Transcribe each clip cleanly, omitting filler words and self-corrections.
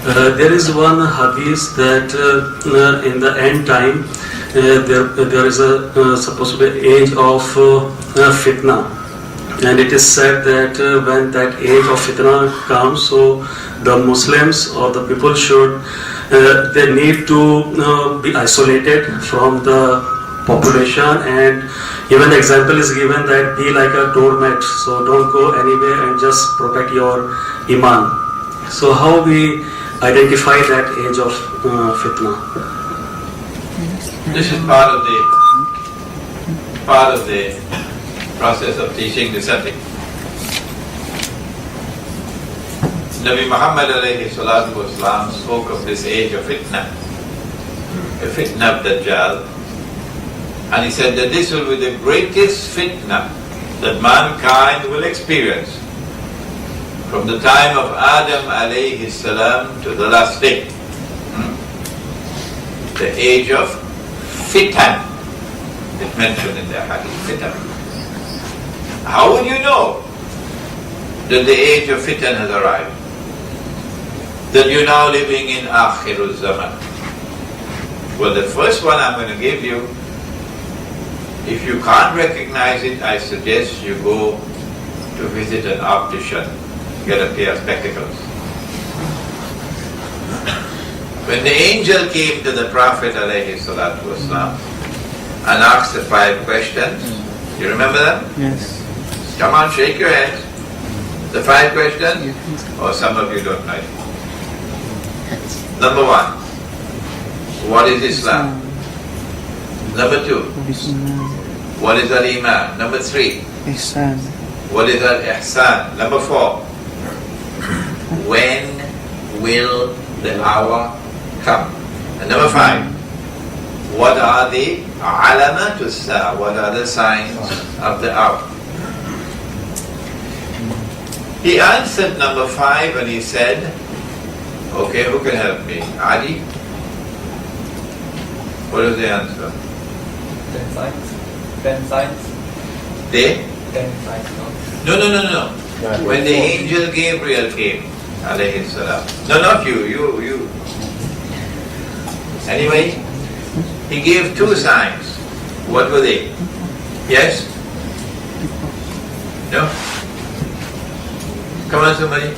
There is one hadith that in the end time there is a supposed to be age of fitna, and it is said that when that age of fitna comes, so the Muslims or the people should they need to be isolated from the population, and even the example is given that be like a doormat, so don't go anywhere and just protect your iman. So how we identify that age of fitna? This is part of the process of teaching the subject. Nabi Muhammad alayhi salatu wasalam spoke of this age of fitna, the fitna of Dajjal, and he said that this will be the greatest fitna that mankind will experience from the time of Adam alayhi salam to the last day. The age of fitan, it's mentioned in the hadith, fitan. How would you know that the age of fitan has arrived? That you're now living in Akhirul Zaman. Well, the first one I'm going to give you, if you can't recognize it, I suggest you go to visit an optician, get a pair of spectacles. When the angel came to the Prophet alayhi salatu wasalam and asked the 5 questions, you remember them? Yes. Come on, shake your head. The 5 questions? Or some of you don't know it. Number 1, what is Islam? Number 2, what is al-Iman? Number 3, Ihsan. what is al-Ihsan? Number 4, when will the hour come? And number 5, what are the alamatul saa? What are the signs of the hour? He answered number 5 and he said, okay, who can help me? Adi? What is the answer? 10 signs. 10 signs. They? 10 signs, No, no? no, no, no, no. When the angel Gabriel came, alayhi salam. No, not you, you. Anyway, he gave 2 signs. What were they? Yes? No? Come on, somebody.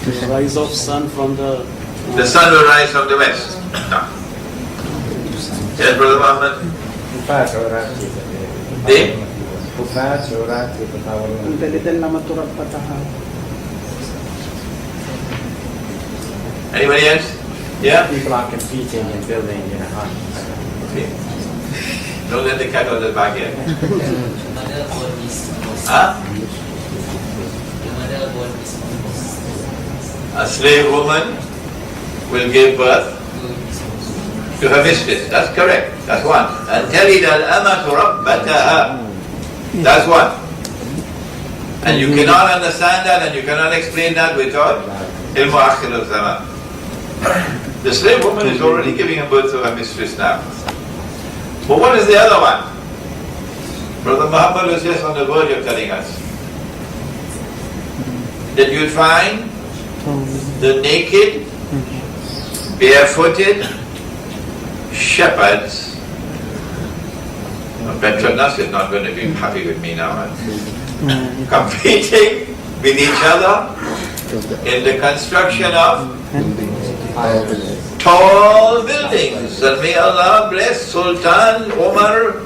The rise of sun from the The sun will rise from the west. No. Yes, Brother Muhammad? They? Anybody else? Yeah? People are competing and building in a hunt. Okay. Don't let the cat out of the bag yet. The mother born is Huh? The mother born is A slave woman will give birth to her mistress. That's correct. That's one. And تَلِدَ الْأَمَةُ رَبَّتَهَا. That's one. And you cannot understand that and you cannot explain that without ilmu akhir al-zaman. The slave woman is already giving a birth to her mistress now. But what is the other one? Brother Muhammad was just on the verge of telling us that you'll find the naked, barefooted shepherds. Petronas is not going to be happy with me now. Competing with each other in the construction of tall buildings. And may Allah bless Sultan Umar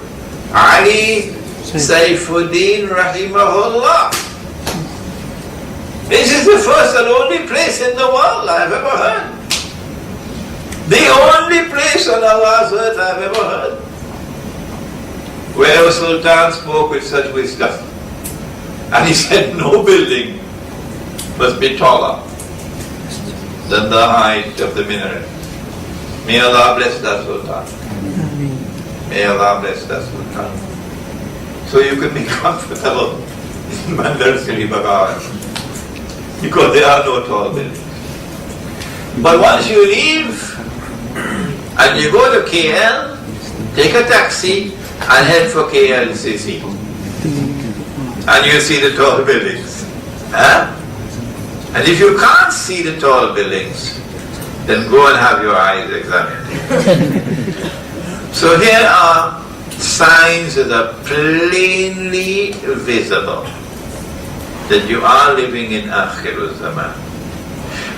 Ali Saifuddin Rahimahullah. This is the first and only place in the world I have ever heard. The only place on Allah's earth I have ever heard where a sultan spoke with such wisdom. And he said no building must be taller than the height of the minaret. May Allah bless that sultan. May Allah bless that sultan. So you can be comfortable in Mandar Sri Bhagavan, because there are no tall buildings. But once you leave and you go to KL, take a taxi and head for KLCC. And you see the tall buildings. Huh? And if you can't see the tall buildings, then go and have your eyes examined. So here are signs that are plainly visible that you are living in Akhirul Zaman.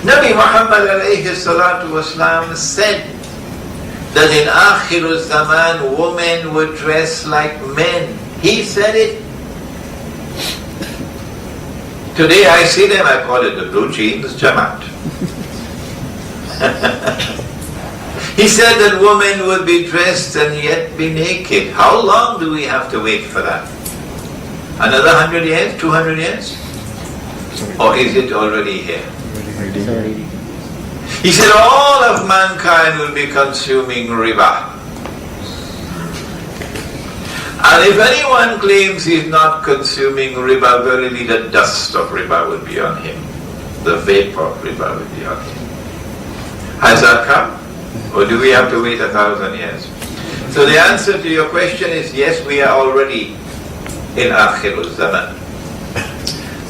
Nabi Muhammad alayhi salatu wasalam said that in Akhirul Zaman women would dress like men. He said it. Today I see them, I call it the blue jeans Jamaat. He said that women would be dressed and yet be naked. How long do we have to wait for that? Another 100 years, 200 years? Or is it already here? He said all of mankind will be consuming riba. And if anyone claims he's not consuming riba, verily the dust of riba will be on him. The vapor of riba will be on him. Has that come? Or do we have to wait 1,000 years? So the answer to your question is yes, we are already in Akhirul Zaman.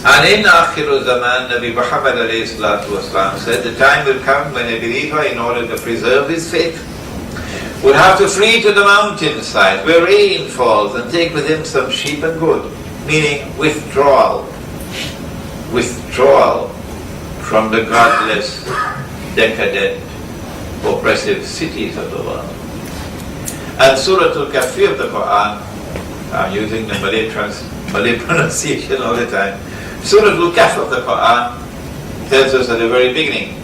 And in Akhirul Zaman, Nabi Muhammad alayhi salatu wasalam said the time will come when a believer, in order to preserve his faith, would have to flee to the mountainside where rain falls and take with him some sheep and goat, meaning withdrawal from the godless, decadent, oppressive cities of the world. And Surah Al-Kahfi of the Quran, I'm using the Malay pronunciation all the time, Surah Al-Kahf of the Quran tells us at the very beginning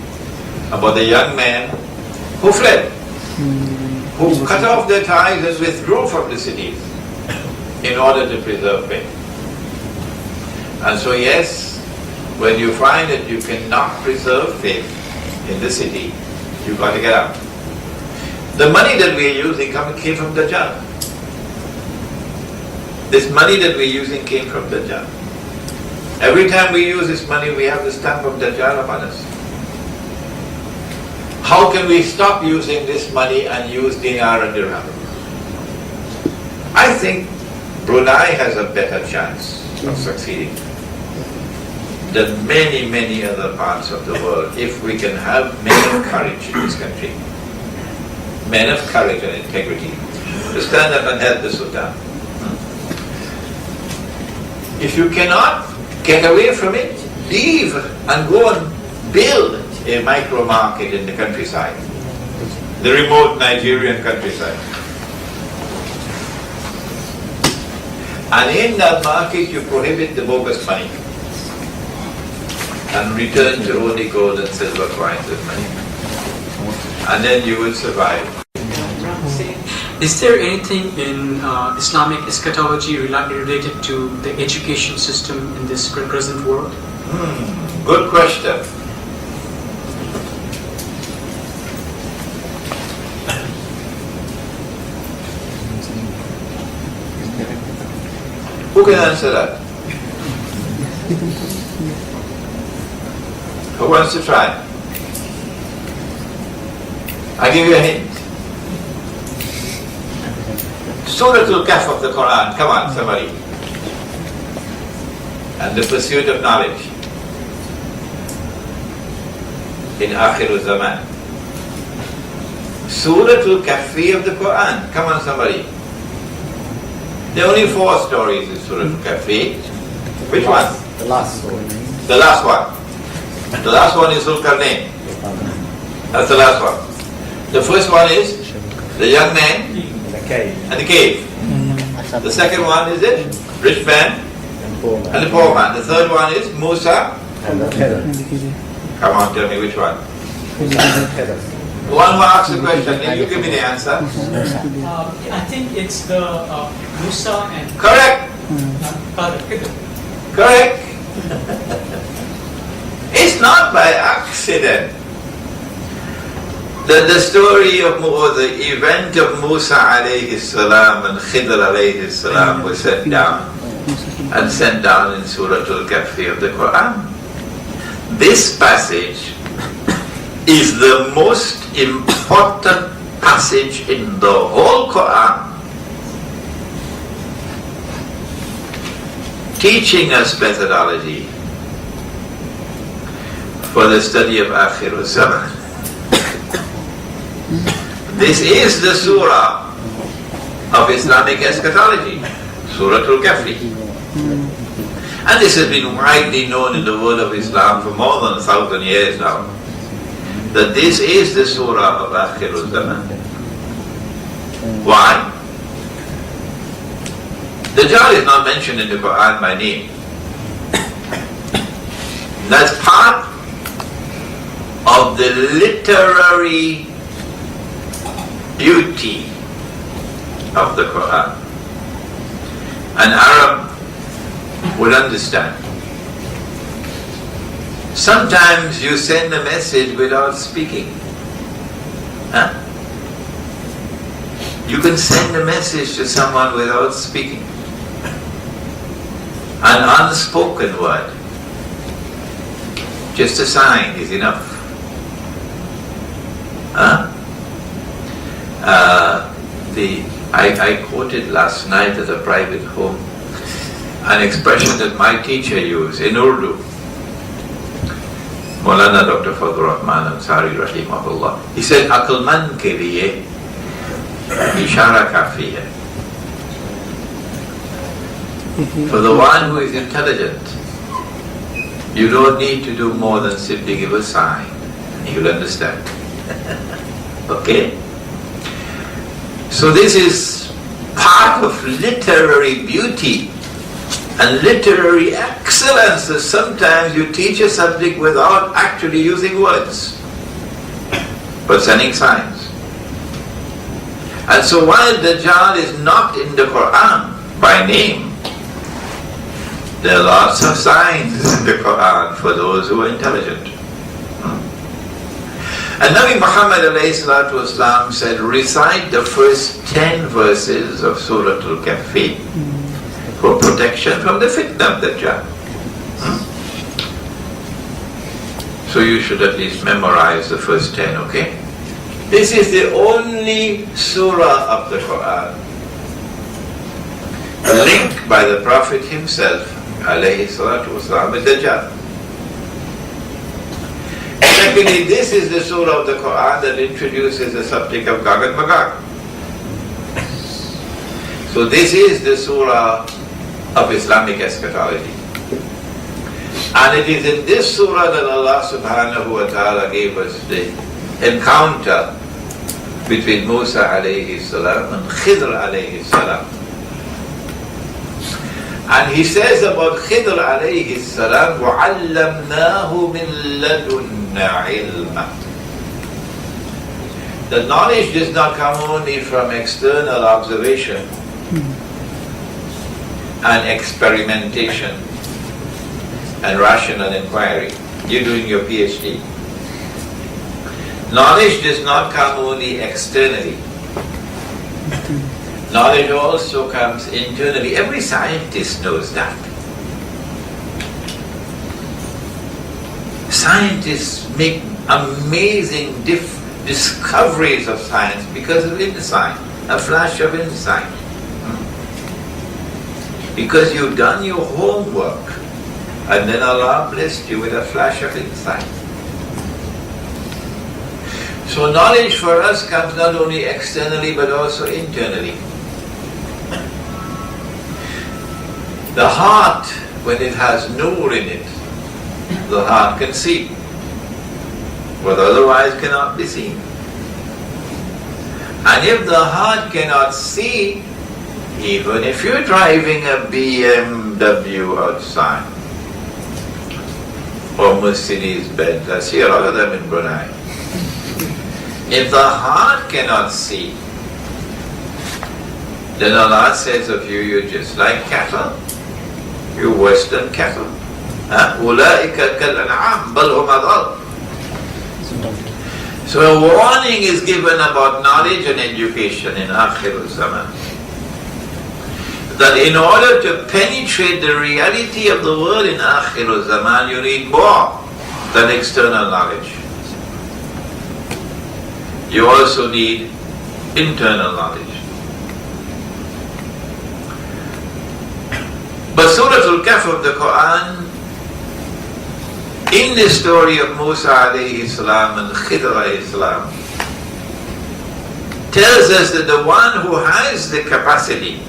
about the young man who fled, who cut off their ties and withdrew from the cities in order to preserve faith. And so yes, when you find that you cannot preserve faith in the city, you've got to get out. The money that we're using came from Dajjal. This money that we're using came from Dajjal. Every time we use this money, we have the stamp of Dajjal upon us. How can we stop using this money and use dinar and dirham? I think Brunei has a better chance of succeeding than many, many other parts of the world if we can have men of courage in this country. Men of courage and integrity to stand up and help the Sultan. If you cannot get away from it, leave and go and build a micro market in the countryside, the remote Nigerian countryside. And in that market you prohibit the bogus money and return to only gold and silver coins as money. And then you will survive. Is there anything in Islamic eschatology related to the education system in this present world? Good question. Who can answer that? Who wants to try? I'll give you a hint. Surah Al-Kahf of the Quran. Come on, somebody. And the pursuit of knowledge in Akhirul Zaman. Surah Al-Kahfi of the Quran. Come on, somebody. There are only 4 stories in Surah Al-Kahfi. Which one? The last story. The last one. The last one is Zulkarnain. That's the last one. The first one is the young man and the cave. The second one is it? Rich man and the poor man. The third one is Musa. Come on, tell me which one. The one who asks the question, can you give me the answer? I think it's the Musa and Correct. Correct. It's not by accident that the story of the event of Musa alayhi salam and Khidr alayhi salam was sent down in Surah Al-Kahfi of the Quran. This passage is the most important passage in the whole Quran, teaching us methodology for the study of Akhirul Zaman. This is the surah of Islamic eschatology, Surah Al-Kahfi. And this has been widely known in the world of Islam for more than 1,000 years now, that this is the surah of Akhir al-Zaman. Why? Dajjal is not mentioned in the Quran by name. That's part of the literary beauty of the Quran. An Arab would understand. Sometimes you send a message without speaking. Huh? You can send a message to someone without speaking. An unspoken word. Just a sign is enough. Huh? I quoted last night at a private home an expression that my teacher used in Urdu. Maulana Dr. Fadl Rahman Ansari Rahimahullah. He said, Aqlman ke liye ishara kafi hai. For the one who is intelligent, you don't need to do more than simply give a sign. You'll understand. Okay? So this is part of literary beauty and literary excellence, that sometimes you teach a subject without actually using words, but sending signs. And so while Dajjal is not in the Quran by name, there are lots of signs in the Quran for those who are intelligent. And Nabi Muhammad ﷺ said, recite the first 10 verses of Surah Al-Kahfi for protection from the fitna of Dajjal. So you should at least memorize the first 10, okay? This is the only surah of the Quran linked by the Prophet himself, alayhi salatu wasalam, with Dajjal. Secondly, this is the surah of the Quran that introduces the subject of Gog and Magog. So this is the surah of Islamic eschatology. And it is in this surah that Allah subhanahu wa ta'ala gave us the encounter between Musa alayhi salam and Khidr alayhi salam. And he says about Khidr alayhi salam, وَعَلَّمْنَاهُ مِن لَدُنَّا عِلْمًا. The knowledge does not come only from external observation and experimentation and rational inquiry. You're doing your PhD. Knowledge does not come only externally. Knowledge also comes internally. Every scientist knows that. Scientists make amazing discoveries of science because of insight, a flash of insight. Because you've done your homework, and then Allah blessed you with a flash of insight. So knowledge for us comes not only externally but also internally. The heart, when it has nur in it, the heart can see, but otherwise cannot be seen. And if the heart cannot see, even if you're driving a BMW outside, or Mercedes Benz, I see a lot of them in Brunei. If the heart cannot see, then Allah says of you, you're just like cattle. You're worse than cattle. أُولَٰئِكَ كَالْأَنْعَامِ بَلْ هُمْ أَضَلُّ. So a warning is given about knowledge and education in Akhir al-Zaman. That in order to penetrate the reality of the world in Akhir al-Zaman, you need more than external knowledge. You also need internal knowledge. But Surah Al-Kahf of the Quran, in the story of Musa alayhi salam and Khidr alayhi salam, tells us that the one who has the capacity,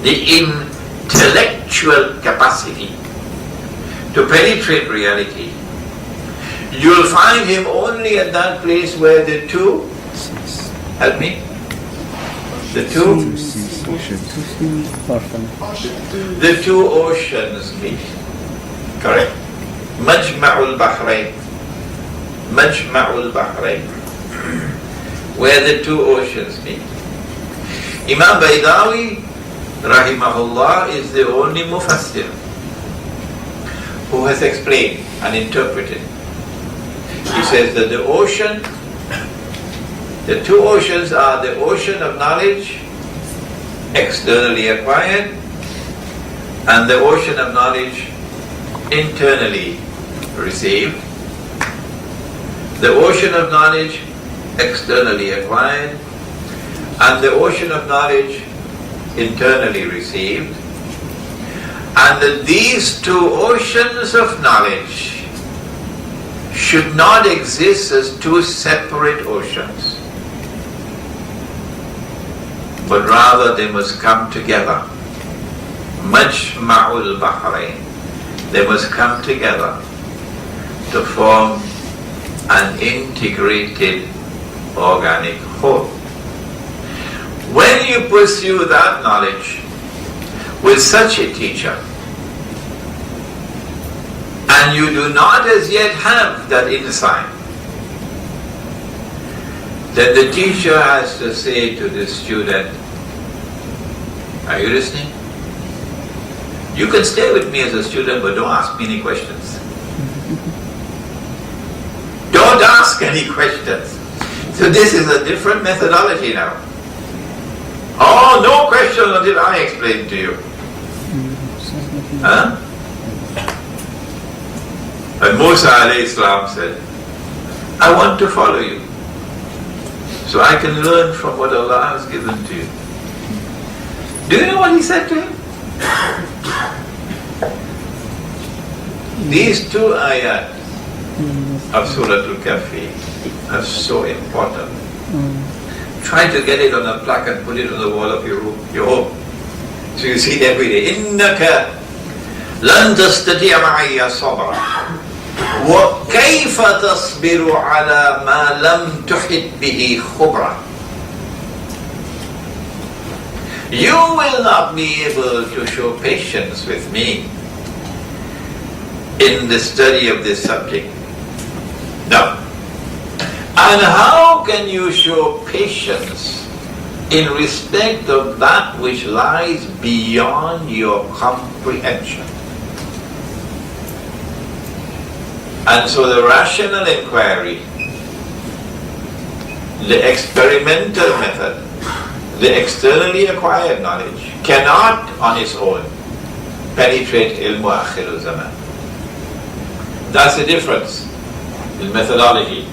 the intellectual capacity to penetrate reality, you'll find him only at that place where the two, help me, the two oceans meet. Correct. Majma'ul Bahrain. Majma'ul Bahrain. Where the two oceans meet. Imam Baydawi, rahimahullah, is the only mufassir who has explained and interpreted. He says that the ocean, the two oceans are the ocean of knowledge, externally acquired, and the ocean of knowledge, internally received. The ocean of knowledge, externally acquired, and the ocean of knowledge, internally received, and that these two oceans of knowledge should not exist as two separate oceans, but rather they must come together. Majma'ul Bahrain. They must come together to form an integrated organic whole. When you pursue that knowledge with such a teacher, and you do not as yet have that insight, then the teacher has to say to the student, are you listening? You can stay with me as a student, but don't ask me any questions. Don't ask any questions. So this is a different methodology now. Oh, no questions until I explain to you. Huh? And Musa alayhi salam said, I want to follow you, so I can learn from what Allah has given to you. Do you know what he said to him? These two ayat of Surah Al-Kahfi are so important. Try to get it on a plaque and put it on the wall of your room, your home, so you see it every day. إِنَّكَ لَن تَسْتَطِيعَ مَعِيَّ صَبْرًا وَكَيْفَ تَصْبِرُ عَلَى مَا لَمْ تُحِطْ بِهِ خُبْرًا. You will not be able to show patience with me in the study of this subject. No. And how can you show patience in respect of that which lies beyond your comprehension? And so the rational inquiry, the experimental method, the externally acquired knowledge cannot on its own penetrate ilmu akhir al-zaman. That's the difference in methodology.